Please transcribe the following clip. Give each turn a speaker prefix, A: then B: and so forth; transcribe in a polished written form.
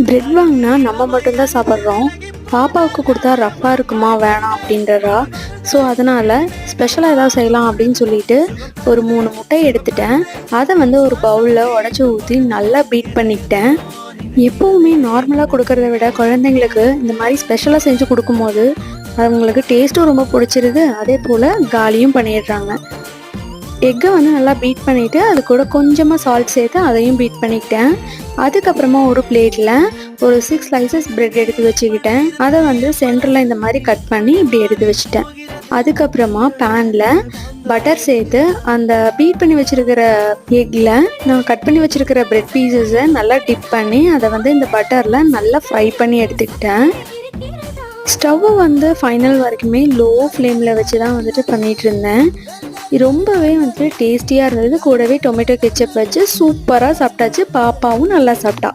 A: Bread வாங்கினா நம்ம மட்டும்தான் சாப்பிட்றோம். பாப்பாவுக்கு கொடுத்தா ரஃப்பாக இருக்குமா வேணாம் அப்படின்றா. ஸோ அதனால் ஸ்பெஷலாக ஏதாவது செய்யலாம் அப்படின்னு சொல்லிட்டு ஒரு 3 முட்டையை எடுத்துட்டேன். அதை ஒரு பவுலில் உடச்சி ஊற்றி நல்லா பீட் பண்ணிக்கிட்டேன். எப்போவுமே நார்மலாக கொடுக்கறத விட குழந்தைங்களுக்கு இந்த மாதிரி ஸ்பெஷலாக செஞ்சு கொடுக்கும்போது அவங்களுக்கு டேஸ்ட்டும் ரொம்ப பிடிச்சிருது. அதே போல் காலியும் பண்ணிடுறாங்க. எக்கை நல்லா பீட் பண்ணிவிட்டு அது கூட கொஞ்சமாக சால்ட் சேர்த்து அதையும் பீட் பண்ணிக்கிட்டேன். அதுக்கப்புறமா ஒரு பிளேட்டில் ஒரு 6 ஸ்லைசஸ் பிரெட் எடுத்து வச்சுக்கிட்டேன். அதை சென்டரில் இந்த மாதிரி கட் பண்ணி இப்படி எடுத்து வச்சுட்டேன். அதுக்கப்புறமா பேனில் பட்டர் சேர்த்து அந்த பீட் பண்ணி வச்சுருக்கிற எக்கில் நான் கட் பண்ணி வச்சுருக்கிற பிரெட் பீசஸை நல்லா டிப் பண்ணி அதை இந்த பட்டரில் நல்லா ஃப்ரை பண்ணி எடுத்துக்கிட்டேன். ஸ்டவ்வை ஃபைனல் வரைக்குமே லோ ஃப்ளேமில் வச்சு தான் பண்ணிகிட்டு இருந்தேன். ரொம்பவே டேஸ்டியாக இருந்தது. கூடவே டொமேட்டோ கெச்சப் வச்சு சூப்பராக சாப்பிட்டாச்சு. பாப்பாவும் நல்லா சாப்பிட்டா.